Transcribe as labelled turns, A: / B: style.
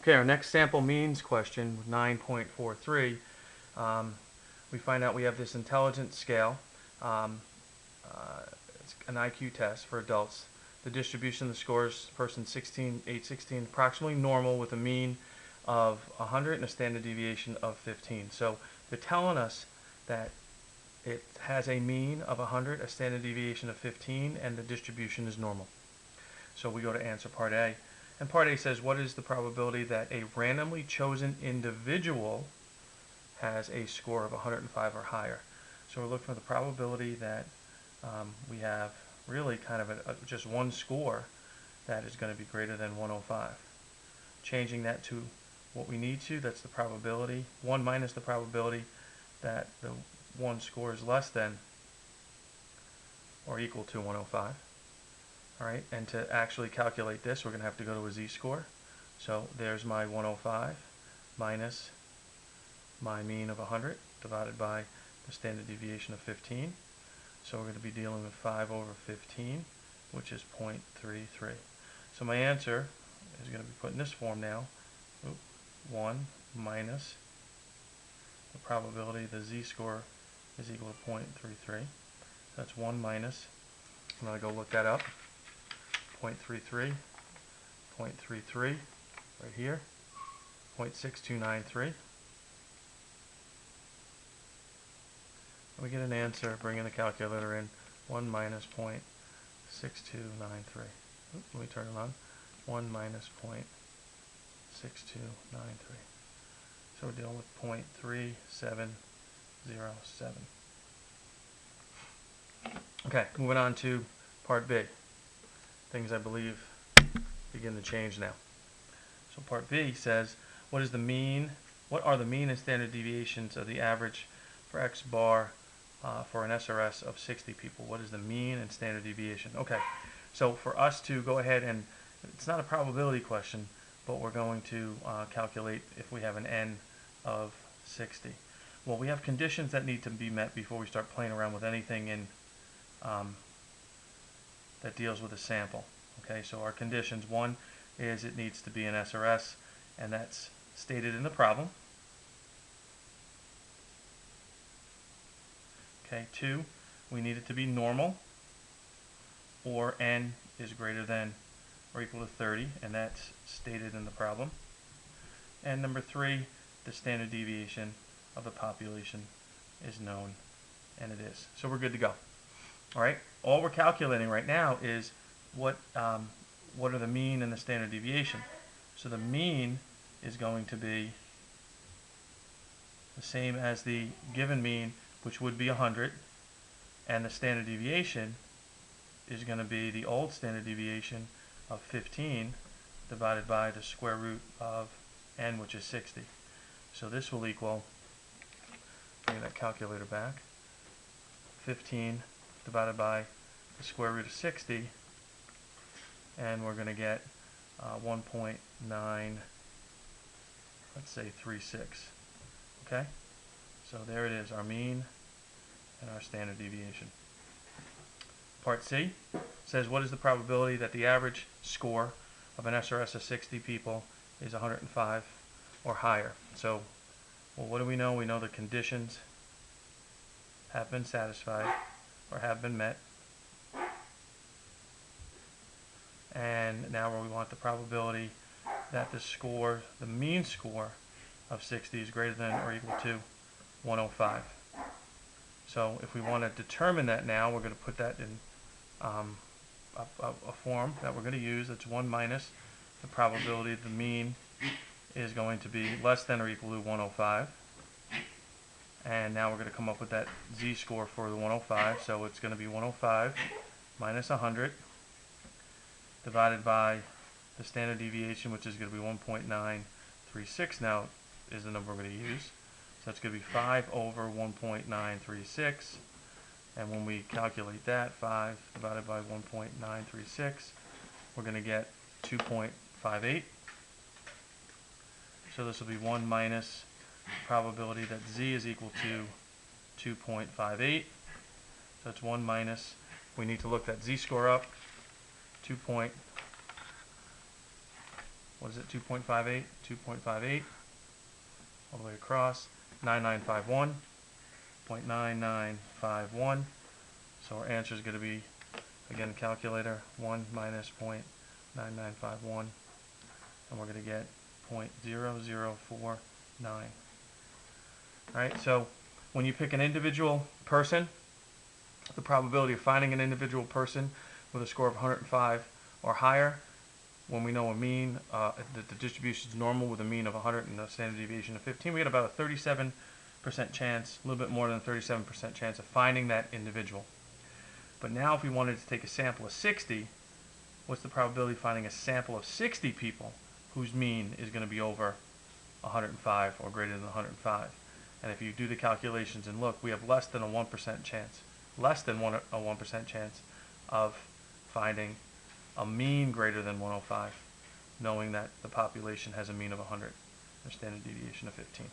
A: Okay, our next sample means question, 9.43. We find out we have this intelligence scale. Um, it's an IQ test for adults. The distribution of the scores, person 16, age 16, approximately normal with a mean of 100 and a standard deviation of 15. So they're telling us that it has a mean of 100, a standard deviation of 15, and the distribution is normal. So we go to answer part A. And part A says, what is the probability that a randomly chosen individual has a score of 105 or higher? So we're looking for the probability that we have really kind of just one score that is going to be greater than 105. Changing that to what we need to, that's the probability, 1 minus the probability that the one score is less than or equal to 105. All right, and to actually calculate this, we're going to have to go to a z-score. So there's my 105 minus my mean of 100 divided by the standard deviation of 15. So we're going to be dealing with 5 over 15, which is 0.33. So my answer is going to be put in this form now. 1 minus the probability the z-score is equal to 0.33. That's 1 minus, I'm going to go look that up. 0.33, 0.33, right here, 0.6293. We get an answer, bring in the calculator in, 1 minus 0.6293. Let me turn it on. 1 minus 0.6293. So we're dealing with 0.3707. Okay, moving on to part B. Things I believe begin to change now. So part B says, what are the mean and standard deviations of the average for X bar for an SRS of 60 people? What is the mean and standard deviation? Okay, so for us to go ahead and, it's not a probability question, but we're going to calculate if we have an N of 60. Well, we have conditions that need to be met before we start playing around with anything in that deals with a sample. Okay, so our conditions, one is it needs to be an SRS, and that's stated in the problem. Okay, two, we need it to be normal, or N is greater than or equal to 30, and that's stated in the problem. And number three, the standard deviation of the population is known, and it is. So we're good to go. All right, all we're calculating right now is what are the mean and the standard deviation. So the mean is going to be the same as the given mean, which would be 100, and the standard deviation is going to be the old standard deviation of 15 divided by the square root of n, which is 60. So this will equal, bring that calculator back, 15 divided by the square root of 60, and we're going to get 1.9, let's say 36. Okay, so there it is, our mean and our standard deviation. Part C says, what is the probability that the average score of an SRS of 60 people is 105 or higher? So, well, what do we know? We know the conditions have been satisfied or have been met. And now we want the probability that the score, the mean score of 60 is greater than or equal to 105. So if we want to determine that now, we're going to put that in a form that we're going to use. It's 1 minus the probability the mean is going to be less than or equal to 105. And now we're going to come up with that z-score for the 105. So it's going to be 105 minus 100 divided by the standard deviation, which is going to be 1.936 now is the number we're going to use. So it's going to be 5 over 1.936. And when we calculate that, 5 divided by 1.936, we're going to get 2.58. So this will be 1 minus probability that z is equal to 2.58. So it's 1 minus, we need to look that z-score up, what is it, 2.58, 2.58, all the way across, 9951, 0.9951. So our answer is going to be, again, calculator, 1 minus 0.9951, and we're going to get 0.0049. Right? So when you pick an individual person, the probability of finding an individual person with a score of 105 or higher, when we know a mean, that the distribution is normal with a mean of 100 and a standard deviation of 15, we get about a 37% chance, a little bit more than a 37% chance of finding that individual. But now if we wanted to take a sample of 60, what's the probability of finding a sample of 60 people whose mean is going to be over 105 or greater than 105? And if you do the calculations and look, we have less than a 1% chance, less than a 1% chance of finding a mean greater than 105, knowing that the population has a mean of 100, a standard deviation of 15.